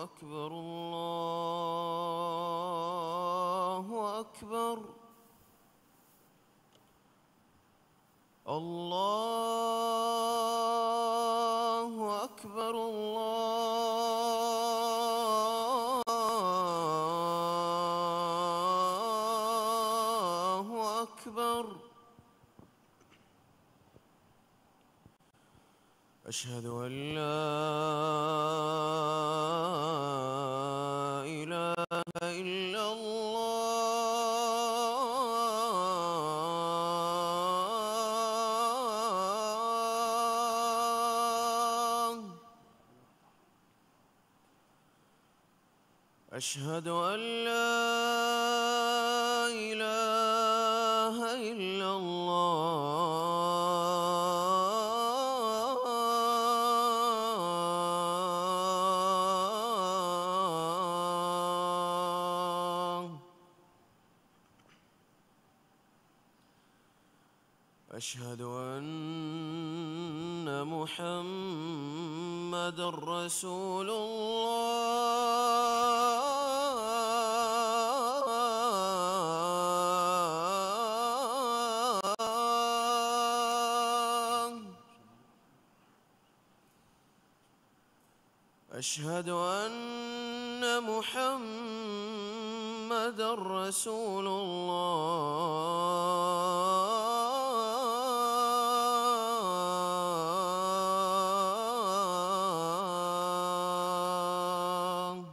أكبر الله أكبر الله أكبر الله أكبر أشهد أن لا إله إلا الله أشهد أن لا إله إلا الله أشهد أن محمدًا رسول الله أشهد أن محمدًا رسول الله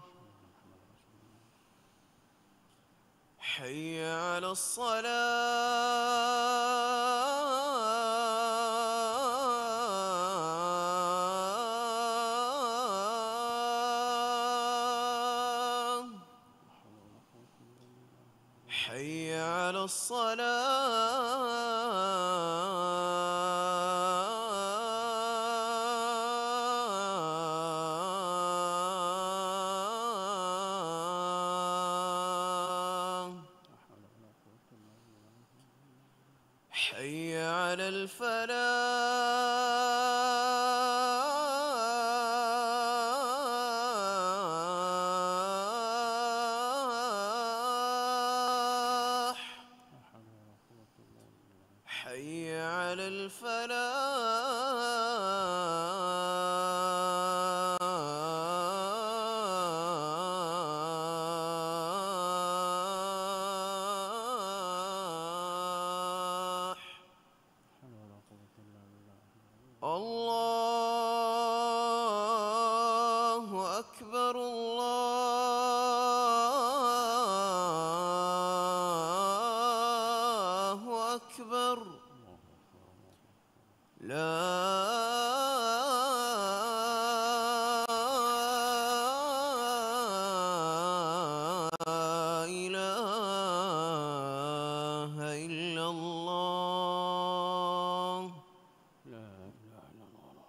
حي على الصلاة حي على الصلاة حي على الفلاح حي على الفلاح الله أكبر الله أكبر لا إله إلا الله لا إله إلا الله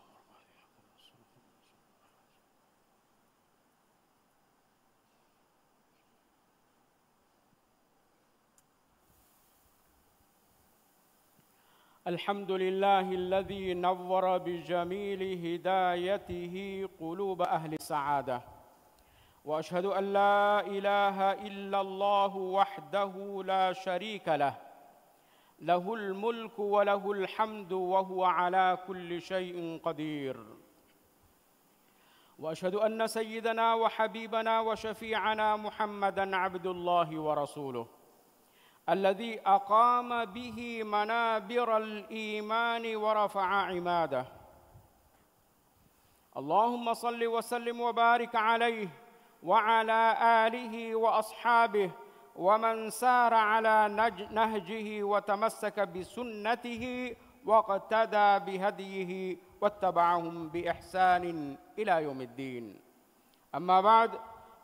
الحمد لله الذي نور بجميل هدايته قلوب أهل السعادة وأشهد أن لا إله إلا الله وحده لا شريك له له الملك وله الحمد وهو على كل شيء قدير وأشهد أن سيدنا وحبيبنا وشفيعنا محمدًا عبد الله ورسوله الذي أقام به منابر الإيمان ورفع عماده اللهم صل وسلم وبارك عليه وعلى آله وأصحابه ومن سار على نهجه وتمسك بسنته واقتدى بهديه واتبعهم بإحسان إلى يوم الدين أما بعد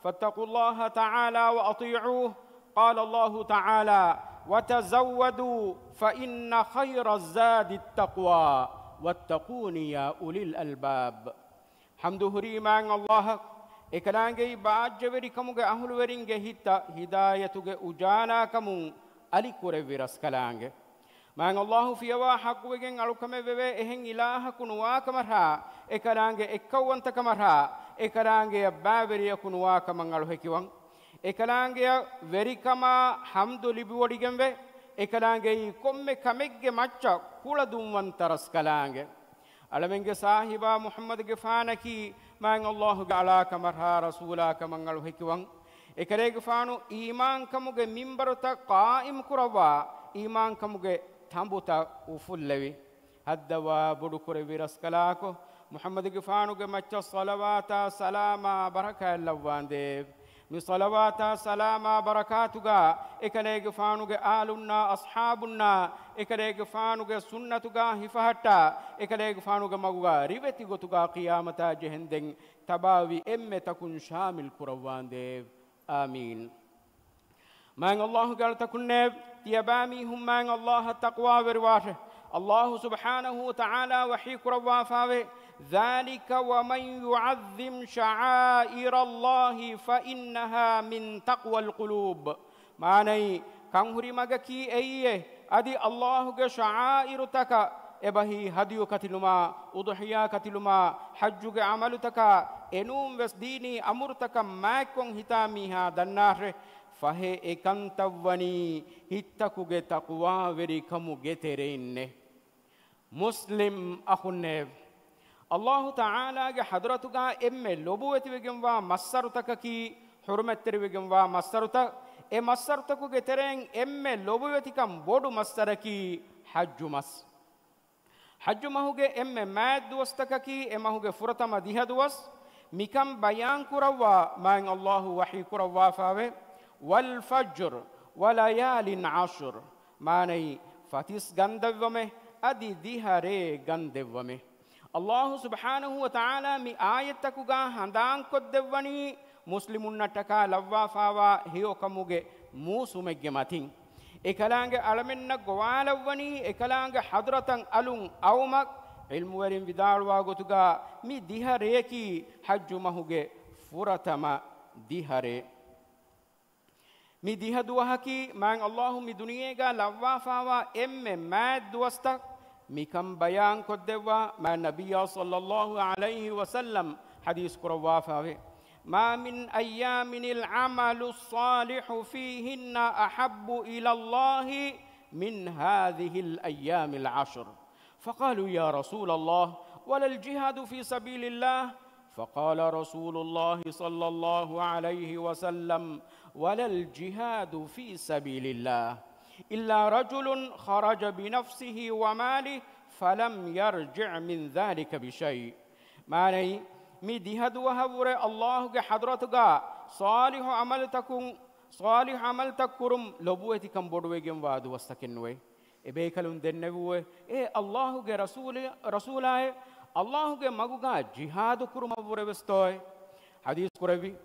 فاتقوا الله تعالى وأطيعوه قال الله تعالى وتزودوا فإن خير الزاد التقوى واتقون يا أولي الألباب حمده ريمان الله إكلانجي باجبري كموجة أهل ورينجه هدايتوجه أجانا كمون ألي كوري فيرس كلانجه مان الله في واحد وجن على كم ببه إهن إله كنوا كمرها إكلانجه إكوان تكمرها ekalaange baaveriya kunuwa kamangalu hekiwan ekalaange verikama hamdu libiwodigembe ekalaange komme kamegge macca kuladumwan taras kalaange alamenge sahiba muhammad ge faanaki man allah ge ala kamarha rasula kamangalu hekiwan ekarege faanu iman kamuge minbaruta qaim kurawa iman kamuge tambuta ufullewi haddawa budu kure viras kalako muhammad ge faanu ge macca salawata salama baraka lawande mi salawata salama barakatuga ekalege faanu ge alunna ashabunna ekalege faanu ge sunnatuga hifahatta ekalege faanu ge maguga riveti gotuga qiyamata jehenden tabawi emme takun shamil kurawande آمين من الله قال تكن تيبامي هم من الله التقوى ورواته الله سبحانه وتعالى وحيك روافاوه ذلك ومن يعظم شعائر الله فإنها من تقوى القلوب معني كان هري مغكي أيه أدي الله شعائر تكا ebahi hadiyu katiluma udhiya katiluma hajjuge amalutaka enum wes dini amurtaka maikon hitamiha dannare fahe ekantawani hittakuge taqwa veri kamu getereinne muslim akhunne allah taala ge hadratuga emme lobuweti wegemwa massarutaka ki hurmetteri wegemwa massaruta e massarutaku geteren emme lobuweti kam bodu massaraki hajjumas hajju mahuge emme maad duwastakaki emahuge furatama dihaduwas mikam bayan kurawa man Allahu wahi kurawa fawe wal fajr walayalin ashr manai fatis gandavame adi dihare gandevame Allah subhanahu wa ta'ala mi ayatakuga handan koddevani muslimun nataka lawwa fawa hiyo kamuge musumegge matin ekalaange alamenna gowalawani ekalaange hadratan alun awmak ilmu warin vidalwa gotuga mi dihareki hajju mahuge furatama dihare mi dihaduwahaki man allah mi duniyega lawwa fawa emme mad duwasta mikam bayan koddewa ma nabiyya sallallahu alayhi wa sallam hadis kurawa fawe ما من أيام العمل الصالح فيهن أحب إلى الله من هذه الأيام العشر فقالوا يا رسول الله ولا الجهاد في سبيل الله فقال رسول الله صلى الله عليه وسلم ولا الجهاد في سبيل الله إلا رجل خرج بنفسه وماله فلم يرجع من ذلك بشيء معنى mi dihaduwa havure allah ge hadratuga salihu amal takurum lobueti kam bodwegen wadu wastakenwe ebe kalun dennewe e allah ge rasulae allah ge maguga jihad kurum avure westoy hadis kuravi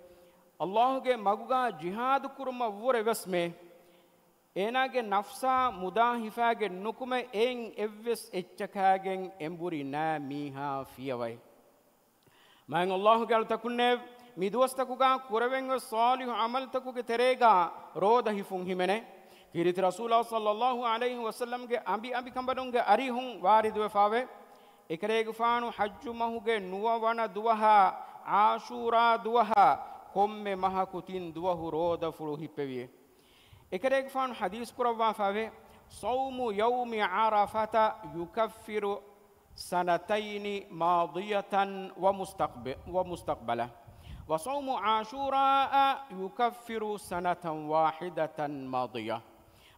allah ge maguga jihad kurum avure wesme enage nafsa mudahifa ge nukume en evves echchakagen emburi na miha fiyawai man allah gal takunne midwastakuga kurawen salih amal takuge terega roda hifun himene kirit rasulullah sallallahu alaihi wasallam ge ambi kambadunge arihun waridwe fawe ekarege faanu hajju mahuge nuwa wana duwaha ashura duwaha komme mahakutin duwahu roda fulu hippewie ekarege faanu hadis kurawa fawe sawmu yawmi arafata yukaffiru سنتين ماضية ومستقبلة وصوم عاشوراء يكفر سنة واحدة ماضية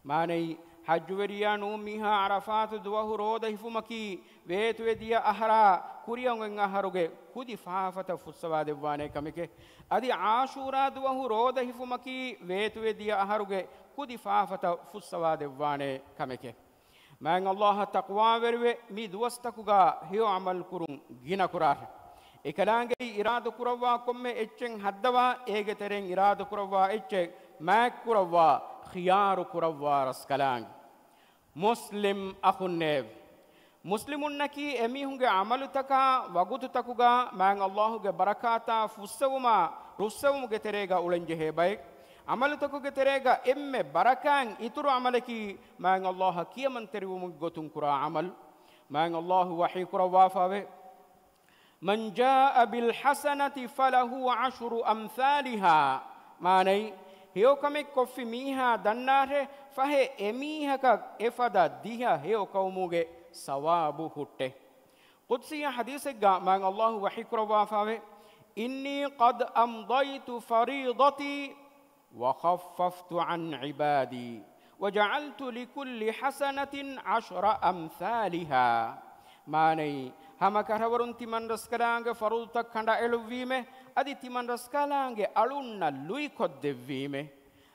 ماني حج وريانو ميها عرفات دوه روده فمكي ويت وديا أهرا كوريان أهروجي كودي فافة فسواد وانه كمكه أدي عاشوراء دوه روده فمكي ويت وديا أهروجي كودي فافة فسواد وانه كمكه man allah taqwa verwe mi duwastakuga hiyo amal kurun gina kurar ekalange irada kurawa komme echen haddawa ege tereng irada kurawa eche mak kurawa khiyar kurawa raskalang muslim akhunne muslimun naki emihunge amalutaka wagututakuga man allah ge barakata fussawuma russawumuge terega ulenje hebay amalutakuge terega emme barakan ituru amalaki man allah kiyaman teriwum gotun kura amal man allah wahi kura wafawe من جاء بالحسنة فله 10 أمثالها ماني هيو كمك كوفي ميها دناره فهي اميهك افدا ديها هيو كوموغي ثواب هوته قدسي حديثك من الله وحي كروا فاوي إني قد أمضيت فريضتي وخففت عن عبادي وجعلت لكل حسنة 10 أمثالها ماني هما كهرورون تيمان رسكلانغ فرولتك كندا إلوفيمه أدي تيمان رسكلانغ ألونا لوي كدفيمه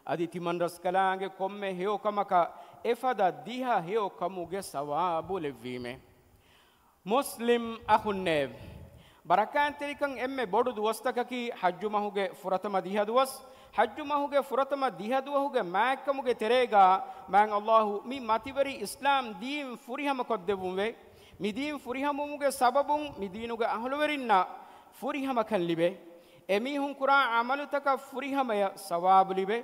أدي تيمان رسكلانغ كومه هيو كمكا إفادا ديها هيو كموغ سوابو لفيمه مسلم أخو النب بركان تلكن إمّe بودو دوستككي حج ماهوغ فرتما ديها دوس حج ماهوغ فرتما ديها دوهوغ ماكموغ تريغا مان الله مي ماتيوري إسلام دين فريهم كدبومه مي دين فريهم موغ سببون مي دينوغ أهلورينا فريهم كنلبه එමිහුන් කුරා අමලුතක ෆුරිහමය සවාබ් ලිබේ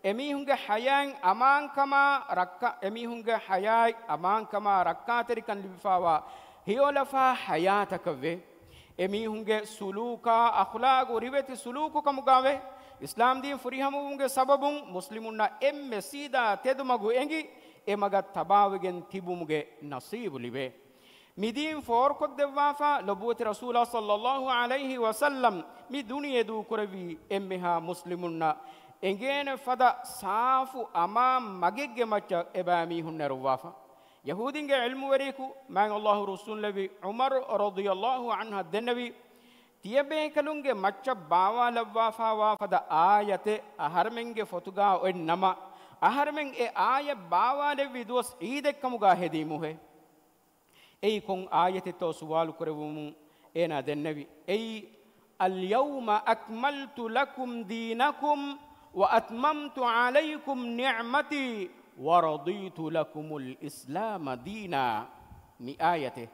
එමිහුන්ගේ හයයන් අමාංකමා රක්කා එමිහුන්ගේ හයයි අමාංකමා රක්කාතරිකන් ලිබිෆාවා හියෝලෆා හයාතක වේ එමිහුන්ගේ සුලූකා අඛලාග් රිවෙති සුලූකු කමුගාවේ ඉස්ලාම් දීන් ෆුරිහමුන්ගේ සබබුන් මුස්ලිමුන්නා එම්මෙ සීදා තෙදුමගු එංගි එමගත් තබාවගෙන් තිබුමුගේ නසීබු ලිබේ midin for ko devwafa lobuti rasulullah sallallahu alaihi wasallam mi duniye du korevi emmeha muslimunna engene fada saafu ama magegge macha ebami hunnerwafa yahudinge ilmu wariku man allah rasul nabi umar radiyallahu anha dennabi tiyabe kalunge macha bawa lawwafa wa fada ayate aharmenge fotuga en nama aharmen e aya bawa levi dos eedekkamuga hedimu he أي كون آية تو سوال كريم أنا النبي أي اليوم أكملت لكم دينكم وأتممت عليكم نعمتي ورضيت لكم الإسلام دينا مي آية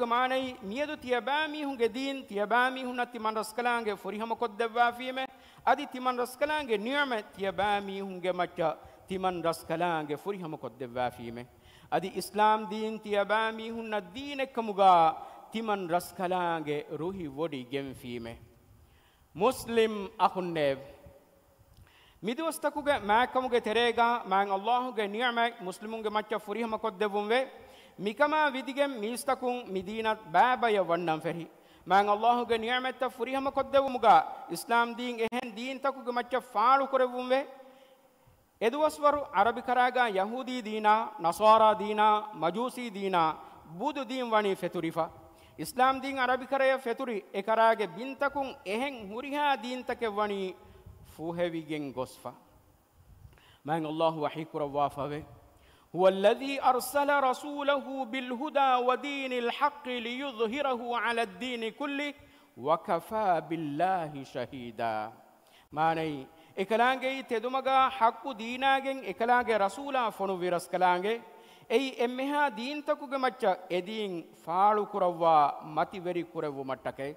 كماني ميدو تيابامي هنگ دين تيابامي هنا تيمان رسكلانگ فريهم كدوا فيمه أدي تيمان رسكلانگ نعمة تيابامي هنگ مچا تيمان رسكلانگ فريهم كدوا فيمه أدي إسلام دين تيابامي هن الدين كمغا تمن رسكلانge روحي ودي جم فيمه مسلم أخنّب ميدوستكوغا ما كمغا تريغا ما الله نعمة مسلمون مچا فريه مكدبومه ميكما ويديگم ميستكون مدينة بابا يوانن فري ما الله نعمة فريه مكدبومغا إسلام دين اهن دين تكوغا مچا فالو كربومه එදවස්වරු අරබි කරාගා යහූදී දීනා නස්වාරා දීනා මජූසී දීනා බුදු දීන් වණී ෆෙතුරිෆා ඉස්ලාම් දීන් අරබි කරය ෆෙතුරි ඒ කරාගේ බින්තකුන් එහෙන් හුරිහා දීන්තක වණී ෆූහෙවිගෙන් ගොස්ෆා මං අල්ලාහ් වහී කුරවාෆාවේ هو الذي أرسل رسوله بالهدى ودين الحق ليظهره على الدين كله وكفى بالله شهيدا ماني එකලාගේ තෙදුමගා හක්කු දීනාගෙන් එකලාගේ රසූලා ෆොනු විරස් කලාගේ එයි එම්මෙහා දීන්තකුගේ මච්ච එදීන් ෆාලු කුරවවා මතිවරි කුරවු මට්ටකේ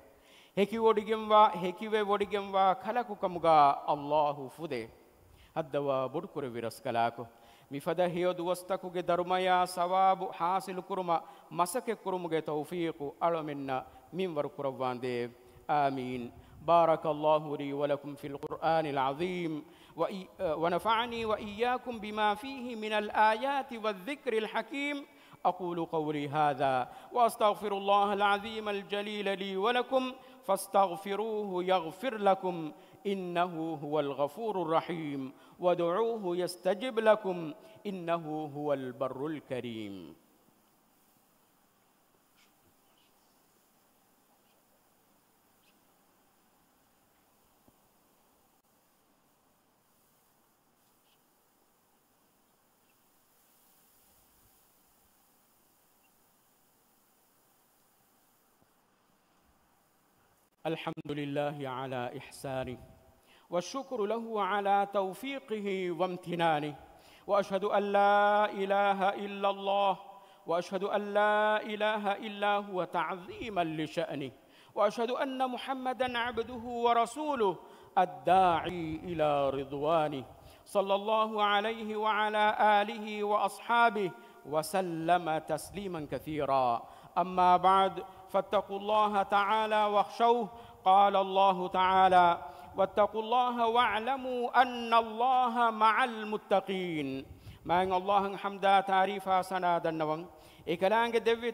හෙකි වොඩිගෙම්වා හෙකිවේ වොඩිගෙම්වා කලකු කමුගා අල්ලාහු ෆුදේ අද්දවා බොඩු කුර විරස් කලාකෝ මිෆද හියෝ දුවස්තකුගේ ධර්මයා සවාබු හාසිල් කුරුම මසකේ කුරුමුගේ තෞෆීකු අලමින්න මින්වර කුරවවාන්දේ ආමීන් بارك الله لي ولكم في القرآن العظيم ونفعني وإياكم بما فيه من الآيات والذكر الحكيم أقول قولي هذا وأستغفر الله العظيم الجليل لي ولكم فاستغفروه يغفر لكم إنه هو الغفور الرحيم ودعوه يستجب لكم إنه هو البر الكريم الحمد لله على إحسانه والشكر له على توفيقه وامتنانه وأشهد أن لا إله إلا الله وأشهد أن لا إله إلا هو تعظيما لشأنه وأشهد أن محمدا عبده ورسوله الداعي إلى رضوانه صلى الله عليه وعلى آله وأصحابه وسلم تسليما كثيرا أما بعد فاتقوا الله تعالى واخشوه. قال الله تعالى واتقوا الله واعلموا أن الله مع المتقين. ما الله حمدا تعريفا سنادا نوان إكلانج دبي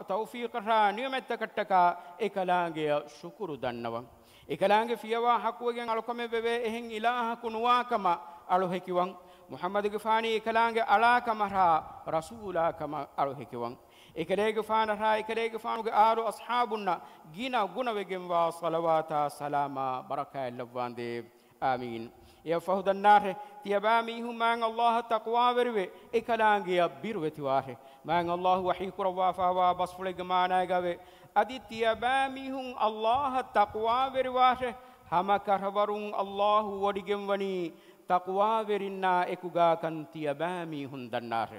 توفيق را نعمت كتكا إكلانج شكر دنوان إكلانج فيوا حقوقين علىكم ببه إهن إله كنوا كما على هكوان محمد غفاني إكلانج على كما را رسولا كما على هكوان إكلانج فان را إكلانج فان آرو أصحابنا جينا غنا وجموا صلوات سلاما بركة اللوان دي آمين. يا فهد النار تياباميهم مان الله تقوى ورwe إكلانجيا بيروتي واره مان الله وحي كروا فوا بسفل جمانا جاوي أدي تياباميهم الله تقوى ورواره هما كرهورون الله وديجم وني تقوى ورنا إكوجا كان تياباميهم دنار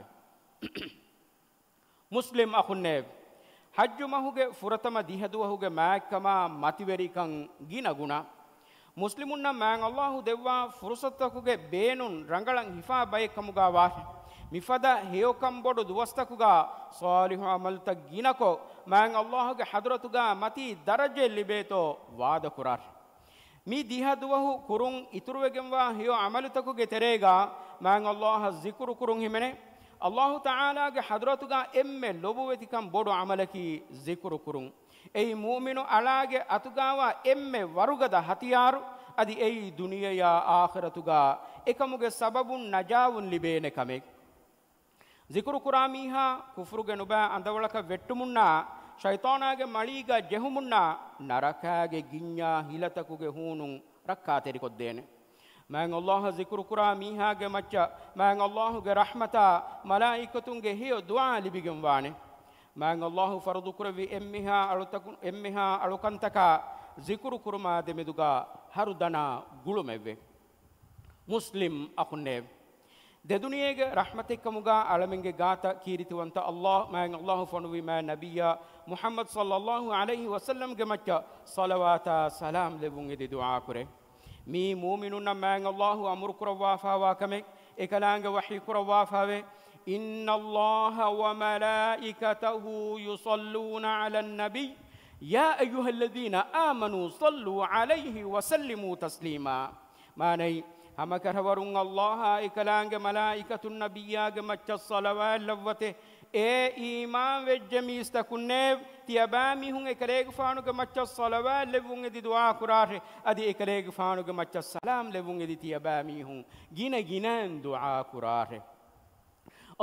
مسلم أخنّب حج ما هو فرتما ديهدوا هو ما كما ماتيوري كان جينا غنا ಮುಸ್ಲಿಮುನ್ನ ಮ್ಯಾಂಗ್ ಅಲ್ಲಾಹು ದೆವ್ವ ಫುರ್ಸತ್ತಕುಗೆ ಬೇನುನ್ ರಂಗಳಂ ಹಿಫಾ ಬೈಕಮುಗಾ ವಾಹಿ ಮಿಫದ ಹೇಯಕಂ ಬೊಡು ದುವಸ್ತಕುಗಾ ಸಾಲಿಹು ಅಮಲ್ತ ಗಿನಕೋ ಮ್ಯಾಂಗ್ ಅಲ್ಲಾಹುಗೆ ಹದ್ರತುಗಾ ಮತಿ ದರಜೆ ಲಿಬೇತೋ ವಾದ ಕುರಾರ್ ಮಿ ದಿಹ ದುವಹು ಕುರುಂ ಇತುರುವೆಗೆಂವಾ ಹೇಯೋ ಅಮಲತಕುಗೆ ತೆರೆಗಾ ಮ್ಯಾಂಗ್ ಅಲ್ಲಾಹ ಜಿಕ್ರು ಕುರುಂ ಹಿಮೆನೆ ಅಲ್ಲಾಹು ತಆಲಾಗೆ ಹದ್ರತುಗಾ ಎಮ್ಮೆ ಲೊಬುವೆತಿಕಂ ಬೊಡು ಅಮಲಕಿ ಜಿಕ್ರು ಕುರುಂ ei mu'minu alage atugawa emme warugada hatiyaru adi ei duniya akhiratuga ekamuge sababun najawun libene kame zikru quramiha kufruge nuba andawalaka vettumunna shaytanage maliga jehumunna narakage ginya hilatakuge hunun rakkateri koddene man allah zikru quramiha ge macha man allah ge rahmata malaikatunge hiyo dua libigem wane مان الله فرض كربي إمها ألوكنتكا ذكر كرما دمدوغا هردنا غلومبه مسلم أخنّب دنياك رحمتك كموغا علمنك غاتا كيرتوانتا الله مان الله فنوي ما نبيا محمد صلى الله عليه وسلم جمعك صلوات سلام لبونغ دي دعاء كره مي مؤمنون مان الله أمر كروا فاوا كمك إكلانغ وحي كروا فاوي إن الله وملائكته يصلون على النبي يا أيها الذين آمنوا صلوا عليه وسلموا تسليما ما ني هما كرهورون الله إكلانج ملائكة النبي جمعت الصلوات لوته إيمان وجميس تكونيب تيابامي هون إكليج فانو جمعت الصلوات لبون دي دعاء كراره أدي إكليج فانو جمعت السلام لبون دي تيابامي هون جينا دعاء كراره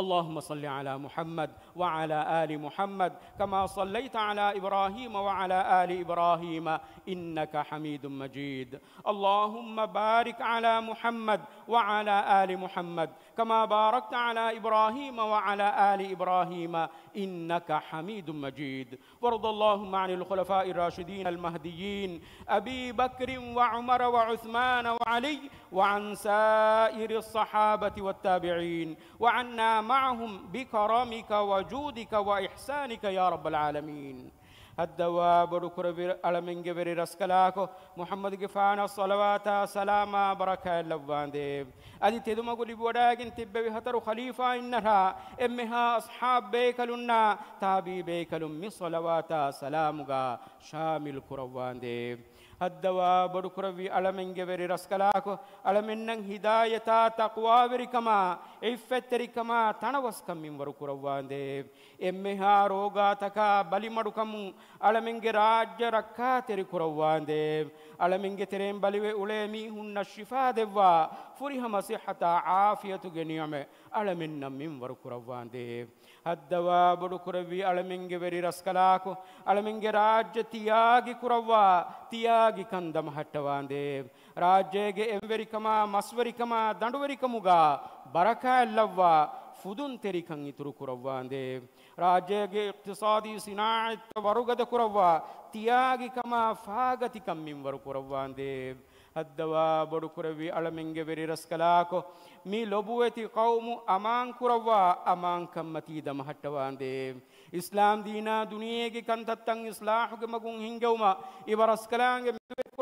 اللهم صل على محمد وعلى آل محمد كما صليت على إبراهيم وعلى آل إبراهيم إنك حميد مجيد اللهم بارك على محمد وعلى آل محمد كما باركت على إبراهيم وعلى آل إبراهيم إنك حميد مجيد وارض اللهم عن الخلفاء الراشدين المهديين أبي بكر وعمر وعثمان وعلي وعن سائر الصحابة والتابعين وعنا معهم بكرمك وجودك وإحسانك يا رب العالمين الدواب ركر علمين جبر رسكلاكو محمد جفانا الصلوات سلاما بركة اللوان ديب أدي تدوما قولي بوداغن تببي هترو خليفة إنها إمها أصحاب بيكلنا تابي بيكلن من صلوات سلامك شامل كروان ديب الدواب ركر علمين جبر رسكلاكو علمين هداية تقوى بركما إفتركما تنوسكم من وركروان ديب إمها روغا تكا بلي مدكم علمنگ راج رکھا تیری قرآن دے علمنگ تیرے بلیوے علمی ہن شفا دیوا فری ہم صحت عافیت کے نعمت علمن من ور قرآن دے الدوا بڑو قروی علمنگ وری رسکلاکو علمنگ راج تیاگی قروا تیاگی کندم ہٹوان دے راجے گے اموری کما مسوری کما دنڈوری کموگا برکہ اللوا فدون تیری کنگی ترو قرآن دے راجے گے اقتصادی صناعت ورگد قروا تیاگی کما فاگتی کم من ور قرآن دے الدوا بڑو قروی علمنگ وری رسکلاکو می لبویتی قوم امان قروا امان کمتی دم ہٹوان دے اسلام دینا دنیا کی کنتتن اصلاح کے مگون ہنگوما ایبا رسکلانگ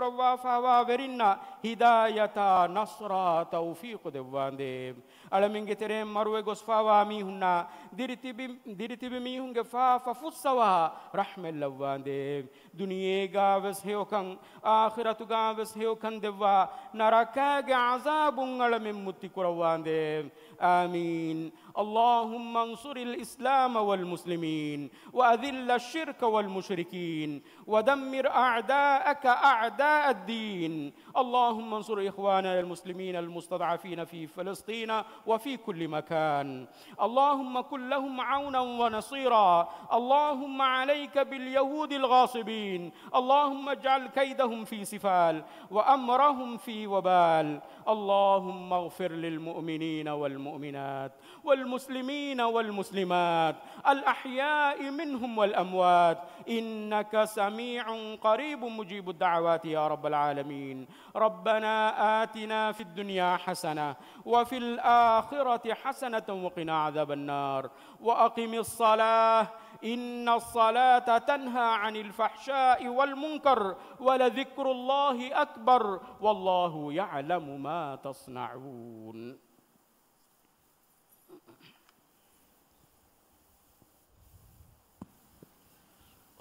kurwa fawa verinna hidayata nasra tawfiq devwande alaminge tere marwe gos fawa mi hunna diritibi mi hunge fa fussawa rahmel lawande duniye gaves heokan akhiratu gaves heokan devwa narakage azabun alamin mutti kurwande amin اللهم انصر الإسلام والمسلمين وأذل الشرك والمشركين ودمر أعداءك أعداء الدين اللهم انصر إخواننا المسلمين المستضعفين في فلسطين وفي كل مكان اللهم كن لهم عونا ونصيرا اللهم عليك باليهود الغاصبين اللهم اجعل كيدهم في سفال وأمرهم في وبال اللهم اغفر للمؤمنين والمؤمنات والمسلمين والمسلمات الأحياء منهم والأموات إنك سميع قريب مجيب الدعوات يا رب العالمين ربنا آتنا في الدنيا حسنة وفي الآخرة حسنة وقنا عذاب النار وأقم الصلاة إن الصلاة تنهى عن الفحشاء والمنكر ولذكر الله أكبر والله يعلم ما تصنعون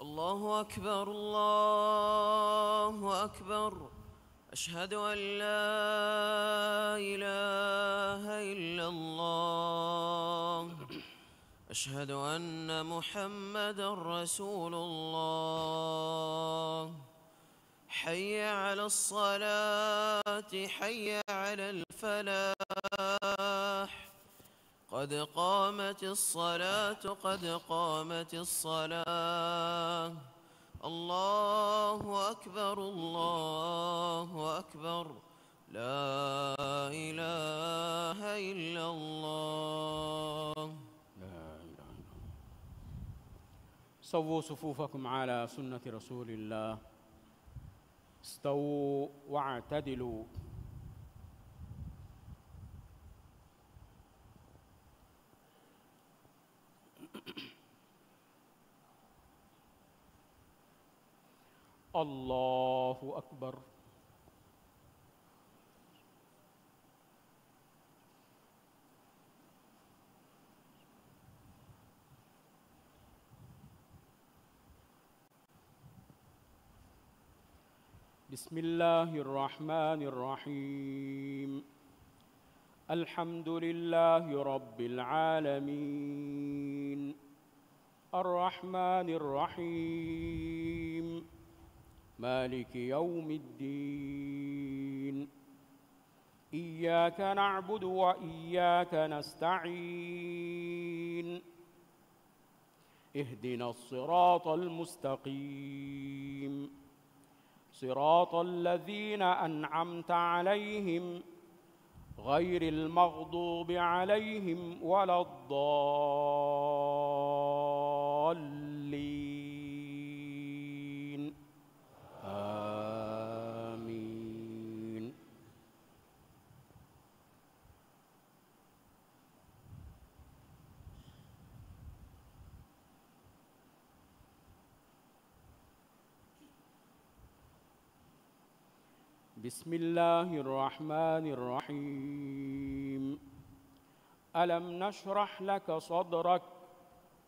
الله أكبر الله أكبر أشهد أن لا إله إلا الله أشهد أن محمدًا رسول الله حي على الصلاة حي على الفلاح قد قامت الصلاة قد قامت الصلاة الله أكبر الله أكبر لا إله إلا الله سووا صفوفكم على سنة رسول الله استووا واعتدلوا الله أكبر بسم الله الرحمن الرحيم الحمد لله رب العالمين الرحمن الرحيم مالك يوم الدين إياك نعبد وإياك نستعين اهدنا الصراط المستقيم صراط الذين أنعمت عليهم غير المغضوب عليهم ولا الضالين آمين بسم الله الرحمن الرحيم ألم نشرح لك صدرك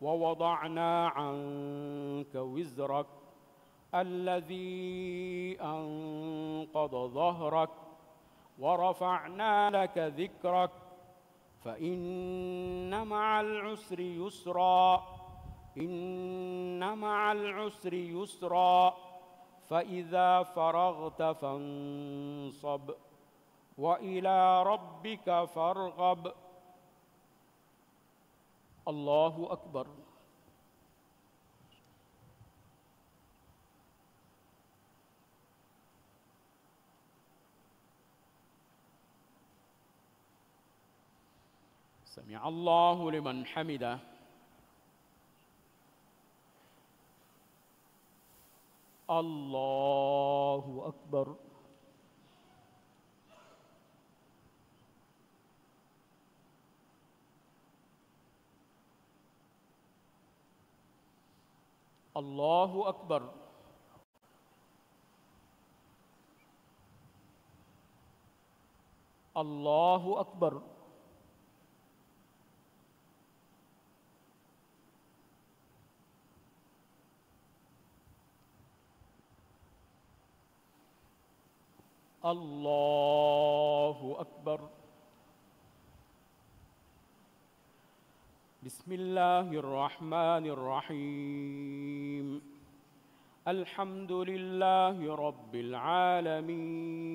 ووضعنا عنك وزرك الذي أنقض ظهرك ورفعنا لك ذكرك فإن مع العسر يسرا إن مع العسر يسرا فإذا فرغت فانصب وإلى ربك فارغب الله أكبر سمع الله لمن حمده الله أكبر الله أكبر الله أكبر. الله أكبر. بسم الله الرحمن الرحيم. الحمد لله رب العالمين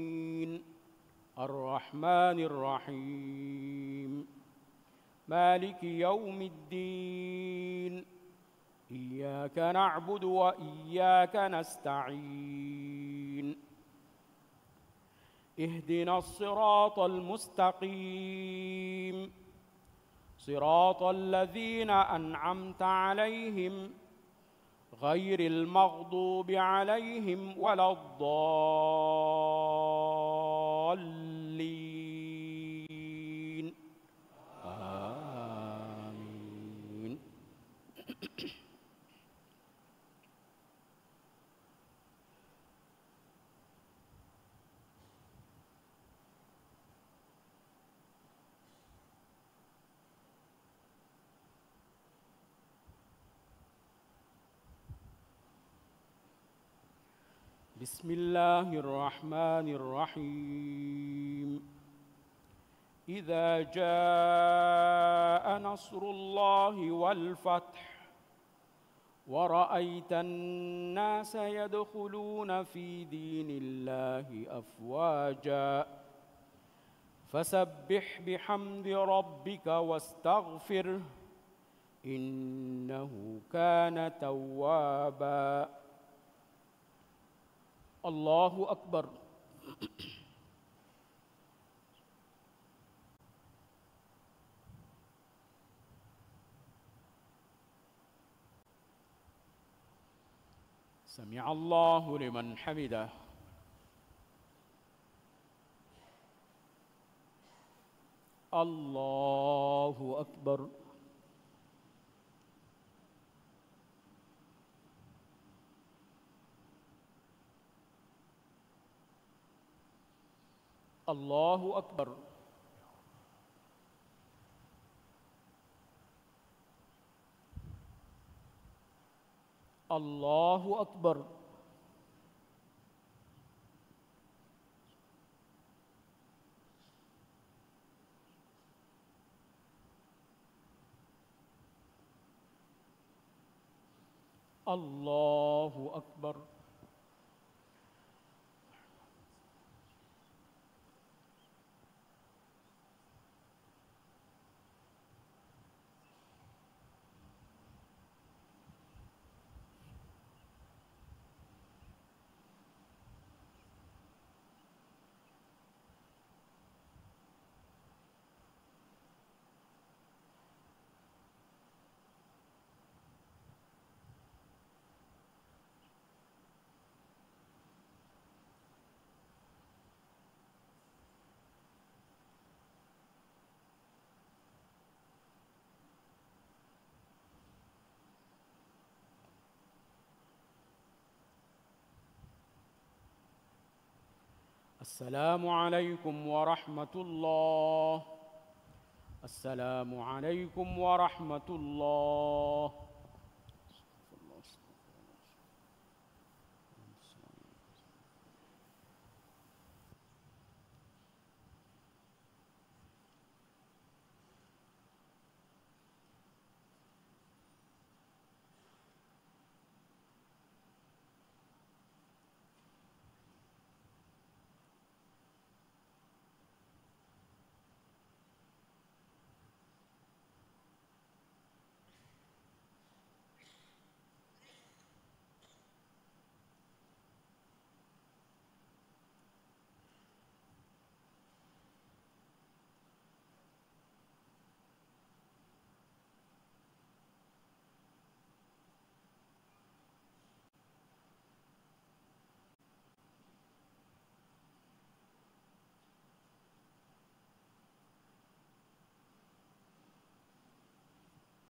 الرحمن الرحيم مالك يوم الدين إياك نعبد وإياك نستعين اهدنا الصراط المستقيم صراط الذين أنعمت عليهم غير المغضوب عليهم ولا الضالين آمين. بسم الله الرحمن الرحيم. إذا جاء نصر الله والفتح ورأيت الناس يدخلون في دين الله أفواجا فسبح بحمد ربك واستغفره إنه كان توابا. الله أكبر. سمع الله لمن حمده. الله أكبر. الله أكبر. الله أكبر. الله أكبر. السلام عليكم ورحمة الله. السلام عليكم ورحمة الله.